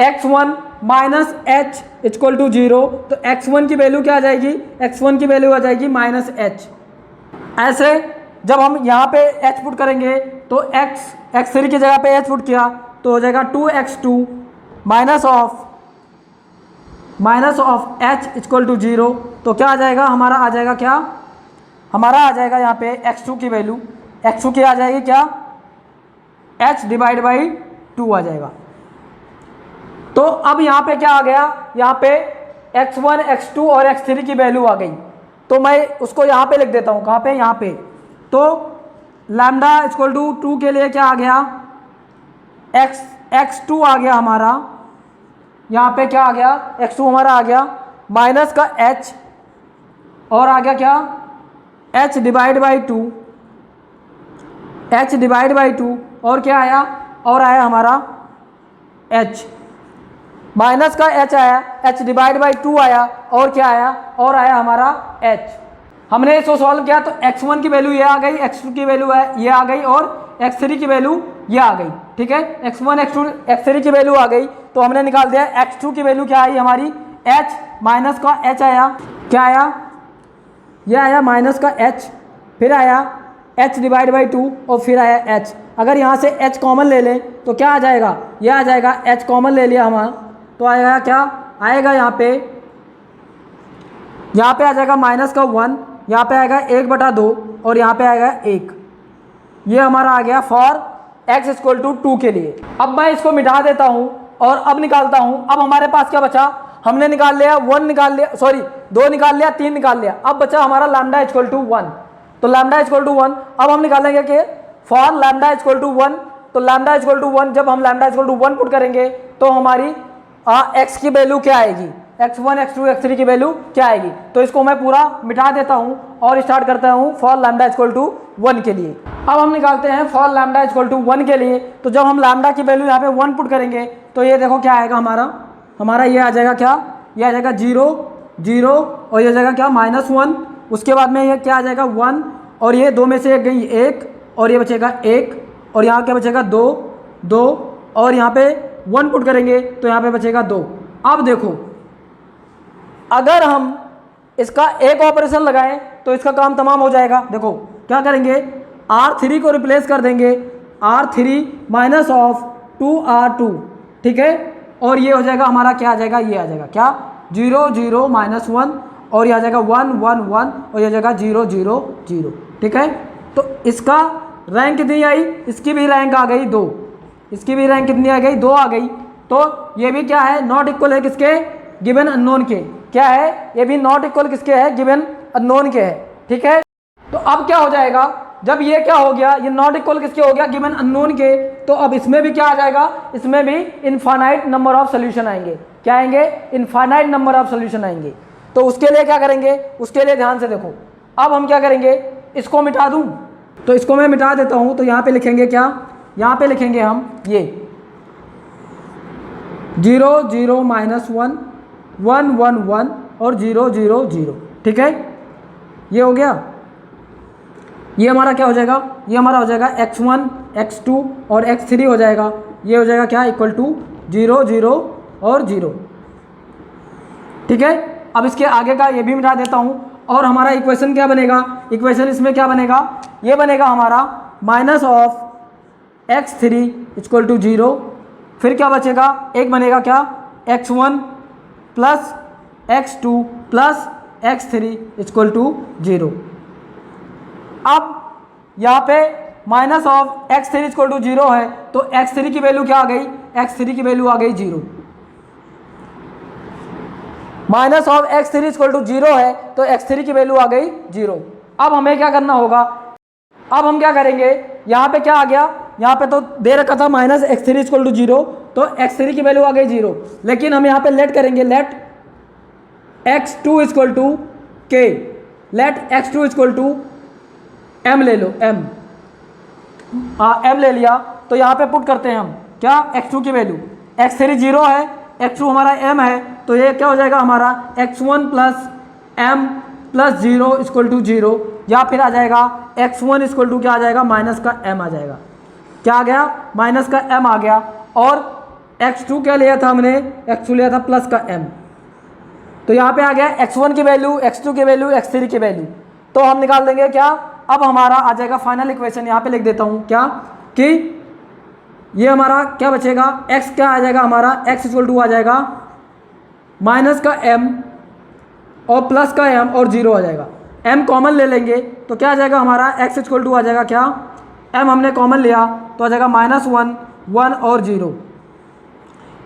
x1 minus h equal to 0, तो x1 की वैल्यू क्या आ जाएगी, x1 की वैल्यू आ जाएगी माइनस एच। ऐसे जब हम यहाँ पे h पुट करेंगे तो x3 की जगह पे h पुट किया तो हो जाएगा 2x2 minus of h equal to 0, तो क्या आ जाएगा, हमारा आ जाएगा क्या, हमारा आ जाएगा यहाँ पे x2 की वैल्यू, x2 की आ जाएगी क्या, h डिवाइड बाई 2 आ जाएगा। तो अब यहाँ पे क्या आ गया, यहाँ पे x1 x2 और x3 की वैल्यू आ गई, तो मैं उसको यहाँ पे लिख देता हूँ, कहाँ पे, यहाँ पे। तो लैम्डा इक्वल टू 2 के लिए क्या आ गया, x2 आ गया हमारा, यहाँ पे क्या आ गया, x2 हमारा आ गया माइनस का h और आ गया क्या, h divide by 2, h divide by 2 और क्या आया, और आया हमारा h माइनस का h आया, h डिवाइड बाई 2 आया और क्या आया, और आया हमारा h। हमने इसको सॉल्व किया तो x1 की वैल्यू ये आ गई, x2 की वैल्यू ये आ गई और x3 की वैल्यू ये आ गई। ठीक है, x1 x2 x3 की वैल्यू आ गई तो हमने निकाल दिया x2 की वैल्यू क्या आई हमारी, h माइनस का h आया, क्या आया, ये आया माइनस का h, फिर आया h डिवाइड बाई 2 और फिर आया h। अगर यहाँ से h कॉमन ले लें तो क्या आ जाएगा, ये आ जाएगा, h कॉमन ले लिया हमारा तो आएगा क्या, आएगा यहाँ पे आ जाएगा माइनस का 1, यहाँ पे आएगा 1/2 और यहाँ पे आएगा 1। ये हमारा आ गया फॉर x इक्वल टू 2 के लिए। अब मैं इसको मिटा देता हूँ और अब निकालता हूँ। अब हमारे पास क्या बचा, हमने निकाल लिया 1 निकाल लिया, सॉरी 2 निकाल लिया, 3 निकाल लिया, अब बचा हमारा लैम्डा इक्वल टू 1। तो लैम्डा इक्वल टू 1 अब हम निकालेंगे कि फॉर लैम्डा इक्वल टू 1, तो लैम्डा इक्वल टू 1 जब हम लैम्डा इक्वल टू 1 पुट करेंगे तो हमारी x की वैल्यू क्या आएगी, x1 x2 x3 की वैल्यू क्या आएगी। तो इसको मैं पूरा मिटा देता हूँ और स्टार्ट करता हूँ फॉर लैम्डा इक्वल टू 1 के लिए। अब हम निकालते हैं फॉर लैम्डा इक्वल टू 1 के लिए, तो जब हम लैम्डा की वैल्यू यहाँ पे 1 पुट करेंगे तो ये देखो क्या आएगा हमारा ये आ जाएगा क्या, ये आ जाएगा 0 0 और ये जाएगा क्या -1, उसके बाद में ये क्या आ जाएगा 1 और ये 2 में से एक गई 1 और ये बचेगा 1 और यहाँ क्या बचेगा 2 2 और यहाँ पे 1 पुट करेंगे तो यहाँ पे बचेगा 2। अब देखो अगर हम इसका एक ऑपरेशन लगाएं तो इसका काम तमाम हो जाएगा। देखो क्या करेंगे, R3 को रिप्लेस कर देंगे, R3 माइनस ऑफ 2R2, ठीक है, और ये हो जाएगा हमारा क्या आ जाएगा, ये आ जाएगा क्या 0 0 -1 और ये आ जाएगा 1 1 1 और ये आ जाएगा 0 0 0। ठीक है, तो इसका रैंक कितनी आई, इसकी भी रैंक आ गई 2, इसकी भी रैंक कितनी आ गई 2 आ गई। तो ये भी क्या है, नॉट इक्वल है किसके, गिवन अननोन के, क्या है ये भी नॉट इक्वल किसके है, गिवन अननोन के है। ठीक है, तो अब क्या हो जाएगा, जब ये क्या हो गया, ये नॉट इक्वल किसके हो गया, गिवन अननोन के, तो अब इसमें भी क्या आ जाएगा, इसमें भी इनफाइनाइट नंबर ऑफ सोल्यूशन आएंगे। क्या आएंगे, इनफाइनाइट नंबर ऑफ सोल्यूशन आएंगे। तो उसके लिए क्या करेंगे, उसके लिए ध्यान से देखो, अब हम क्या करेंगे, इसको मिटा दूं, तो इसको मैं मिटा देता हूं। तो यहाँ पे लिखेंगे क्या, यहाँ पे लिखेंगे हम ये 0 0 -1 1 1 1 और 0 0 0। ठीक है, ये हो गया, ये हमारा क्या हो जाएगा, ये हमारा हो जाएगा x1 x2 और x3 हो जाएगा, ये हो जाएगा क्या इक्वल टू 0 0 और 0। ठीक है, अब इसके आगे का ये भी मिटा देता हूँ और हमारा इक्वेशन क्या बनेगा, इक्वेशन इसमें क्या बनेगा, ये बनेगा हमारा minus of x3 equal to 0, फिर क्या बचेगा, एक बनेगा क्या x1 plus x2 plus x3 equal to 0। अब यहाँ पे minus of x3 equal to 0 है तो x3 की वैल्यू क्या आ गई, x3 की वैल्यू आ गई 0। Minus of x3 equal to 0 है तो x3 की वैल्यू आ गई 0। अब हमें क्या करना होगा, अब हम क्या करेंगे, यहाँ पे क्या आ गया, यहाँ पे तो दे रखा था माइनस x3 इक्वल टू 0, तो x3 की वैल्यू आ गई 0, लेकिन हम यहाँ पे लेट करेंगे, let x2 equal to k, let x2 equal to m ले लो, m, हाँ m ले लिया, तो यहाँ पे पुट करते हैं हम क्या, x2 की वैल्यू, x3 0 है, x2 हमारा m है, तो ये क्या हो जाएगा हमारा x1 plus m plus 0 equal to 0, या फिर आ जाएगा x1 इक्वल टू क्या आ जाएगा, माइनस का m आ जाएगा, क्या आ गया, माइनस का m आ गया। और x2 क्या लिया था हमने, x2 लिया था प्लस का m। तो यहाँ पे आ गया x1 की वैल्यू, x2 की वैल्यू, x3 की वैल्यू। तो हम निकाल देंगे क्या, अब हमारा आ जाएगा फाइनल इक्वेशन। यहाँ पे लिख देता हूँ क्या कि ये हमारा क्या बचेगा, x क्या आ जाएगा हमारा, x इक्वल टू आ जाएगा माइनस का m और प्लस का m और 0 आ जाएगा। m कॉमन ले लेंगे तो क्या आ जाएगा हमारा, x इक्वल टू आ जाएगा क्या, m हमने कॉमन लिया तो आ जाएगा -1, 1 और 0।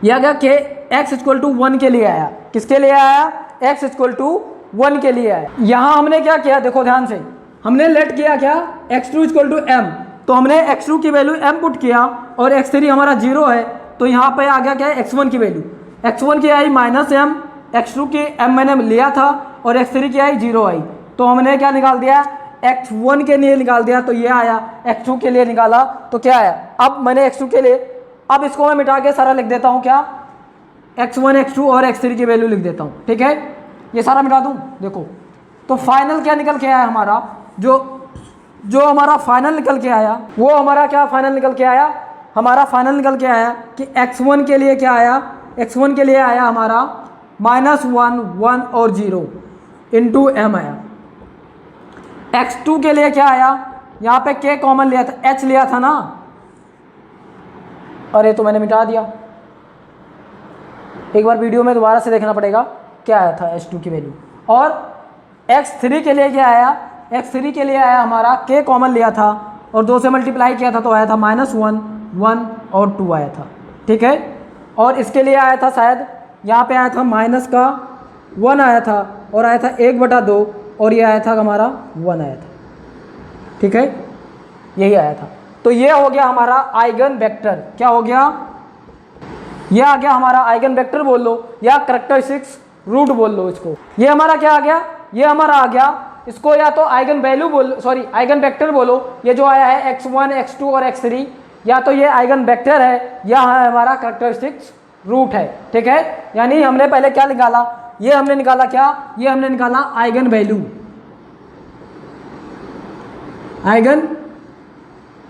यह आ गया कि x इक्वल टू 1 के लिए आया। किसके लिए आया, x इक्वल टू 1 के लिए आया। यहाँ हमने क्या किया, देखो ध्यान से, हमने लेट किया क्या, x2 इक्वल टू m। तो हमने x2 की वैल्यू m पुट किया और x3 हमारा 0 है, तो यहाँ पे आ गया क्या है x1 की वैल्यू, x1 की आई -m, x2 की m मैंने लिया था और x3 की आई 0 आई। तो हमने क्या निकाल दिया, x1 के लिए निकाल दिया तो ये आया, x2 के लिए निकाला तो क्या आया। अब मैंने x2 के लिए, अब इसको मैं मिटा के सारा लिख देता हूँ क्या, x1, x2 और x3 की वैल्यू लिख देता हूँ, ठीक है। ये सारा मिटा दूँ, देखो तो फाइनल क्या निकल के आया हमारा, जो हमारा फाइनल निकल के आया वो हमारा क्या फाइनल निकल के आया, हमारा फाइनल निकल के आया कि x1 के लिए क्या आया, x1 के लिए आया हमारा -1, 1 और 0 इंटू m आया। x2 के लिए क्या आया, यहाँ पे k कॉमन लिया था, h लिया था ना, अरे तो मैंने मिटा दिया, एक बार वीडियो में दोबारा से देखना पड़ेगा क्या आया था h2 की वैल्यू। और x3 के लिए क्या आया, x3 के लिए आया हमारा k कॉमन लिया था और 2 से मल्टीप्लाई किया था तो आया था -1, 1 और 2 आया था, ठीक है। और इसके लिए आया था शायद, यहाँ पे आया था माइनस का 1 आया था और आया था 1/2 और ये आया था हमारा 1 आया था, ठीक है, यही आया था। तो ये हो गया हमारा आइगन वेक्टर, क्या हो गया, ये आ गया हमारा आइगन वेक्टर बोल लो या कैरेक्टरिस्टिक्स रूट बोल लो इसको। ये हमारा क्या आ गया, ये हमारा आ गया, इसको या तो आइगन वैल्यू बोलो, सॉरी आइगन वेक्टर बोलो, ये जो आया है x1, x2 और x3, या तो ये आइगन वेक्टर है या हमारा कैरेक्टरिस्टिक्स रूट है, ठीक है। यानी हमने पहले क्या निकाला, ये हमने निकाला क्या, ये हमने निकाला आइगन वैल्यू, आइगन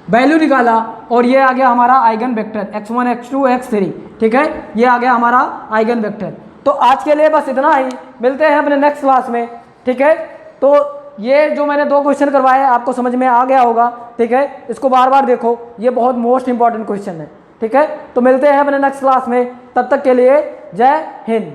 वैल्यू निकाला और ये आ गया हमारा eigen vector x1, x2, x3, ठीक है, ये आ गया हमारा आइगन वेक्टर। तो आज के लिए बस इतना ही, मिलते हैं अपने नेक्स्ट क्लास में, ठीक है। तो ये जो मैंने 2 क्वेश्चन करवाए आपको समझ में आ गया होगा, ठीक है, इसको बार बार देखो, ये बहुत मोस्ट इंपॉर्टेंट क्वेश्चन है, ठीक है। तो मिलते हैं अपने नेक्स्ट क्लास में, तब तक के लिए जय हिंद।